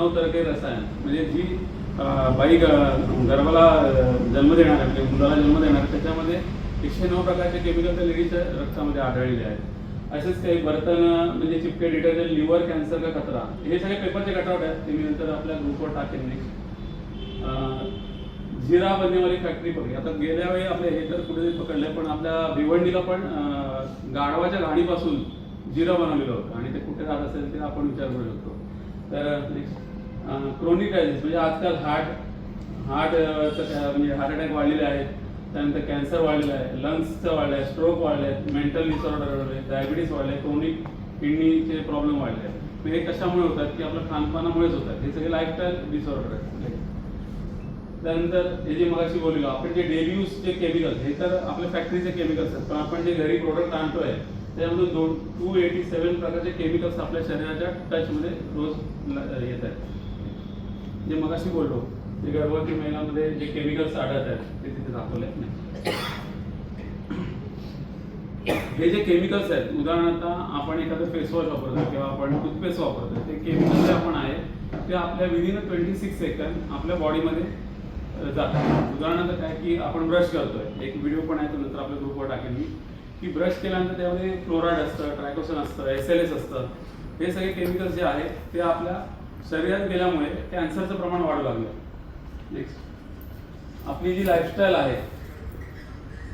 109 तरह के रसायन, म्हणजे जी बाई गर्भाला जन्म देणार आहे, मुलाला जन्म देणार आहे, त्याच्यामध्ये 109 प्रकारचे केमिकल त्या लेडीच्या रक्तामध्ये आढळलेले आहेत. असेच काही बर्तन म्हणजे चिपके डिटर्जंट, लिव्हर कॅन्सर का खतरा, हे सगळे पेपरचे कटआउट आहेत, ते मी नंतर आपल्या ग्रुपवर टाकेन. जिरा बननेवाली फॅक्टरी पकडली. आता गेल्या वेळी आपले हे तर कुठे पकडले, पण आपल्या भिवंडीला पण गाढवाच्या घाणीपासून जिरा बनवलेलं होतं आणि ते कुठे राहत असेल ते आपण विचार करू शकतो. तर क्रोनिक डायझिस म्हणजे आजकाल म्हणजे हार्ट अटॅक वाढलेले आहेत, त्यानंतर कॅन्सर वाढलेलं आहे, लंग्सचं वाढलं आहे, स्ट्रोक वाढले आहेत, मेंटल डिसऑर्डर वाढले, डायबिटीस वाढले, क्रोनिक किडनीचे प्रॉब्लेम वाढले आहेत. हे कशामुळे होतात की आपल्या खानपानामुळेच होतात. हे सगळे लाईफस्टाईल डिसऑर्डर आहेत. त्यानंतर हे जे मगाशी बोललो आपण, जे डेली यूज जे केमिकल, हे तर आपल्या फॅक्टरीचे केमिकल्स आहेत, पण आपण जे घरी प्रोडक्ट आणतोय त्याच्यामधून 287 प्रकारचे केमिकल्स आपल्या शरीराच्या टचमध्ये रोज येत आहेत. जे मगाशी बोललो ते गर्भवती महिलांमध्ये जे केमिकल्स आढळत आहेत ते तिथे दाखवले नाही. हे जे केमिकल्स आहेत, उदाहरणार्थ आपण एखादं फेसवॉश वापरतो किंवा आपण टूथपेस्ट वापरतो, ते केमिकल जे आपण आहे ते आपल्या विदिन 26 सेकंड आपल्या बॉडीमध्ये जातात. उदाहरणार्थ काय की आपण ब्रश करतोय, एक व्हिडिओ पण आहे तो नंतर आपल्या ग्रुपवर टाकेन मी, की ब्रश केल्यानंतर त्यामध्ये फ्लोराईड असतं, ट्रायकोसन असतं, SLS असतं. हे सगळे केमिकल्स जे आहेत ते आपल्या शरीरात गेल्यामुळे कॅन्सरचं प्रमाण वाढू लागलं. नेक्स्ट, आपली जी लाईफस्टाईल आहे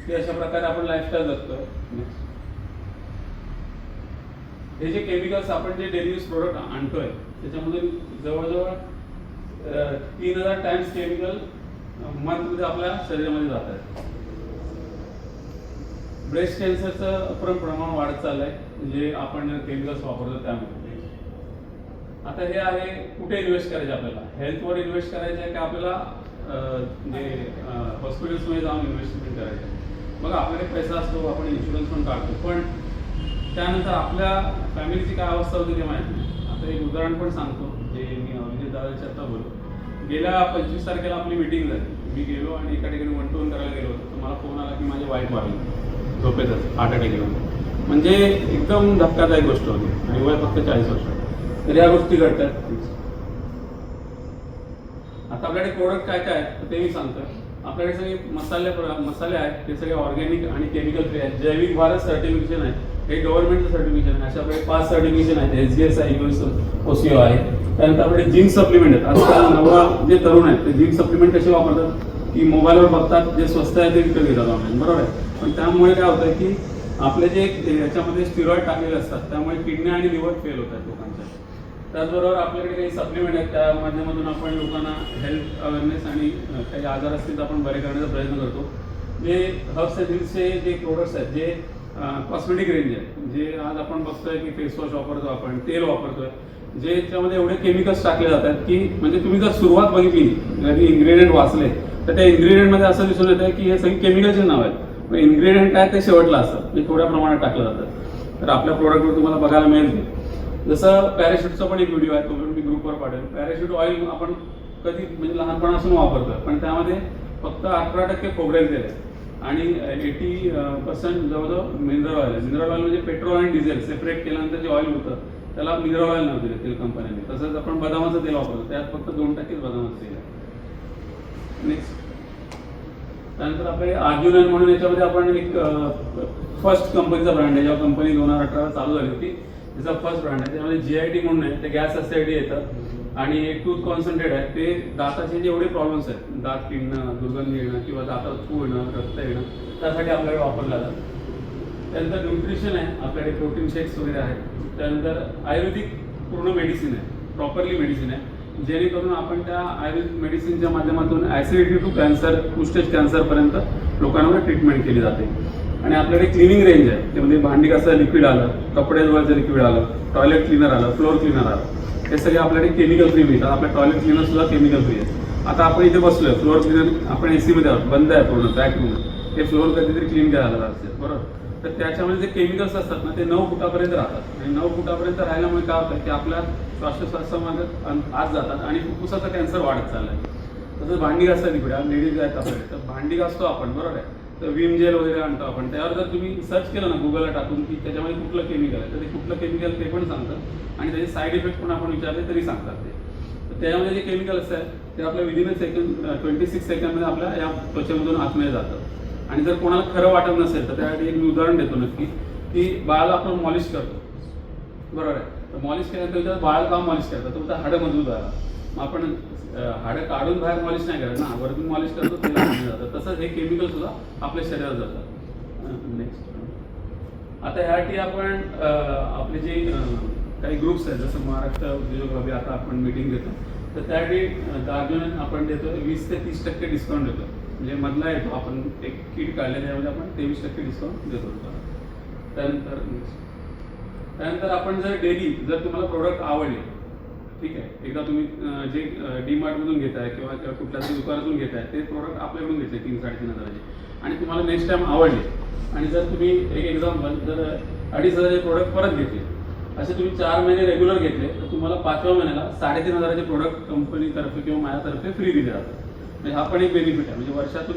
ती अशा प्रकारे आपण लाईफस्टाईल जगतोय. हे जे केमिकल्स आपण जे डेली यूज प्रोडक्ट आणतोय त्याच्यामधून जवळजवळ 3000 टाइम्स केमिकल मंथमध्ये आपल्या शरीरामध्ये जात आहेत. ब्रेस्ट कॅन्सरचं प्रमाण वाढत चाललंय, जे आपण केमिकल्स वापरतो त्यामुळे. आता हे आहे कुठे इन्व्हेस्ट करायचे, आपल्याला हेल्थवर इन्व्हेस्ट करायचं आहे का आपल्याला जे हॉस्पिटल्समध्ये जाऊन इन्व्हेस्टमेंट करायचं आहे. मग आपल्याकडे पैसा असतो, आपण इन्शुरन्स पण काढतो, पण त्यानंतर आपल्या फॅमिलीची काय अवस्था होती ते माहिती नाही. आता एक उदाहरण पण सांगतो, जे मी अभिजित दादाच्या आता बोलतो. गेल्या 25 तारखेला आपली मीटिंग झाली, मी गेलो आणि एका ठिकाणी 1 to 1 करायला गेलो होतो, तर मला फोन आला की माझी वाईफ वाढली झोपेतच हार्ट अटॅक येऊन. म्हणजे एकदम धक्कादायक गोष्ट होती आणि वय फक्त 40 वर्ष. तर या गोष्टी घडतात. आता आपल्याकडे प्रोडक्ट काय काय आहेत ते मी सांगतो. आपल्याकडे सगळे मसाले आहेत, ते सगळे ऑर्गॅनिक आणि केमिकल फ्री आहेत. जैविक भारत सर्टिफिकेशन आहे, हे गव्हर्नमेंटचं सर्टिफिकेशन आहे. अशा आपल्याकडे 5 सर्टिफिकेशन आहेत. SGS आहे, OCO आहे. त्यानंतर आपल्याकडे जिंक सप्लिमेंट आहेत. आजकाल नवा जे तरुण आहेत ते जिंक सप्लिमेंट कसे वापरतात की मोबाईलवर बघतात, जे स्वस्त आहे ते विकत घेतात ऑनलाईन, बरोबर आहे. पण त्यामुळे काय होतं की आपले जे याच्यामध्ये स्टिरॉइड टाकलेले असतात त्यामुळे किडनी आणि लिव्हर फेल होतात लोकांच्या. त्याचबरोबर आपल्याकडे काही सप्लिमेंट आहेत, त्या माध्यमातून आपण लोकांना हेल्थ अवेअरनेस आणि काही आजार असतील तर आपण बरे करण्याचा प्रयत्न करतो. जे हर्ब्स एजन्सीचे जे प्रोडक्ट्स आहेत, जे कॉस्मेटिक रेंज आहे, जे आज आपण बघतोय की फेसवॉश वापरतो, आपण तेल वापरतोय, जे त्यामध्ये एवढे केमिकल्स टाकले जातात की म्हणजे तुम्ही जर सुरुवात बघितली, जरी इन्ग्रेडियंट वाचले तर त्या इन्ग्रेडियंटमध्ये असं दिसून येतं की हे सगळी केमिकलचे नाव आहेत. इन्ग्रेडियंट काय ते शेवटला असतं, ते थोड्या प्रमाणात टाकलं जातं. तर आपल्या प्रोडक्टवर तुम्हाला बघायला मिळेल. जसं पॅराशूटचा पण एक व्हिडिओ आहे, तो मी ग्रुपवर पाठवेल. पॅराशूट ऑइल आपण कधी म्हणजे लहानपणापासून वापरतोय, पण त्यामध्ये फक्त 18% खोबरेल तेल आहे आणि 80% जवळजवळ मिनरल ऑइल आहे. मिनरल ऑइल म्हणजे पेट्रोल आणि डिझेल सेपरेट केल्यानंतर जे ऑइल होतं त्याला मिनरल ऑइल नाव दिलं तेल कंपन्यांनी. तसंच आपण बदामाचं तेल वापरतो, त्यात फक्त 2% बदामाचं तेल आहे. नेक्स्ट, त्यानंतर आपले अर्जुनन म्हणून याच्यामध्ये आपण एक फर्स्ट कंपनीचा ब्रँड आहे, जेव्हा कंपनी 2018 चालू झाली होती त्याचा फर्स्ट ब्रँड आहे. त्यामध्ये GIT म्हणून आहे, ते गॅस ॲसिडिटी येतं आणि एक टूथ कॉन्सन्ट्रेट आहे. ते दाताचे जेवढे प्रॉब्लेम्स आहेत, दात किडणं, दुर्गंधी येणं किंवा दातात पू येणं, रक्त येणं, त्यासाठी आपल्याकडे वापरलं जातं. त्यानंतर न्यूट्रिशन आहे, आपल्याकडे प्रोटीन शेक्स वगैरे आहेत. त्यानंतर आयुर्वेदिक पूर्ण मेडिसिन आहे, प्रॉपरली मेडिसिन आहे, जेणेकरून आपण त्या आयुर्वेदिक मेडिसिनच्या माध्यमातून ॲसिडिटी टू कॅन्सर, टू-स्टेज कॅन्सरपर्यंत लोकांवर ट्रीटमेंट केली जाते. आणि आपल्याकडे क्लिनिंग रेंज आहे, त्यामध्ये भांडी घासायचं लिक्विड आलं, कपडे धुवायचं लिक्विड आलं, टॉयलेट क्लिनर आलं, फ्लोअर क्लिनर आलं, हे सगळे आपल्याकडे केमिकल फ्री मिळतात. आपल्या टॉयलेट क्लिनर सुद्धा केमिकल फ्री आहे. आता आपण इथे बसलोय, फ्लोअर क्लिनर आपण AC मध्ये आहोत, बंद आहे पूर्ण पॅक म्हणून, हे फ्लोअर कधीतरी क्लीन करायला लागते, बरोबर. तर त्याच्यामध्ये जे केमिकल्स असतात ना ते 9 फुटापर्यंत राहतात आणि 9 फुटापर्यंत राहिल्यामुळे काय होतं की आपल्या श्वासोच्छ्वासामध्ये आत जातात आणि फुफ्फुसाचा कॅन्सर वाढत चाललाय. तसंच भांडी घासायला लिक्विड, लेडीज आहेत आपल्याकडे, तर भांडी घासतो आपण, बरोबर आहे, तर विम जेल वगैरे आणतो आपण. त्यावर जर तुम्ही सर्च केलं ना गुगलला टाकून की त्याच्यामध्ये कुठलं केमिकल आहे, तर ते कुठलं केमिकल ते पण सांगतं आणि त्याचे साईड इफेक्ट पण आपण विचारले तरी सांगतात ते. तर त्याच्यामध्ये जे केमिकल असतात ते आपल्या विदिन अ सेकंड 26 सेकंडमध्ये आपल्या या त्वचेमधून आतमध्ये जातं. आणि जर कोणाला खरं वाटत नसेल तर त्यासाठी एक मी उदाहरण देतो नक्की, की बाळाला आपण मॉलिश करतो, बरोबर आहे. तर मॉलिश केल्यानंतर बाळ का मॉलिश करतात, तर हाडं मजबूत झाला. मग आपण हाडं काढून बाहेर मॉलिश नाही करत ना, वरतून मॉलिश करतो ते जातं. तसंच हे केमिकल सुद्धा आपल्या शरीरात जातात. नेक्स्ट, आता ह्यासाठी आपण आपले जे काही ग्रुप्स आहेत, जसं महाराष्ट्र उद्योजक लॉबी आता आपण मीटिंग घेतो, तर त्यासाठी दार्जिलिंग आपण देतो 20 ते 30% डिस्काउंट देतो. म्हणजे मधला येतो, आपण एक किट काढले त्यामध्ये आपण 23% डिस्काउंट देतो. त्यानंतर आपण जर डेली जर तुम्हाला प्रोडक्ट आवडले, ठीक आहे, एकदा तुम्ही जे डीमार्टमधून घेताय किंवा कुठल्या तरी दुकानातून घेताय ते प्रोडक्ट आपल्याकडून घेतले 3-3.5 हजाराचे आणि तुम्हाला नेक्स्ट टाइम आवडले, आणि जर तुम्ही एक एक्झाम्पल जर 2,500 प्रोडक्ट परत घेतले, असे तुम्ही 4 महिने रेग्युलर घेतले, तर तुम्हाला 5व्या महिन्याला 3,500 प्रोडक्ट कंपनीतर्फे किंवा माझ्यातर्फे फ्री दिले जातात. म्हणजे हा पण एक बेनिफिट आहे. म्हणजे वर्षातून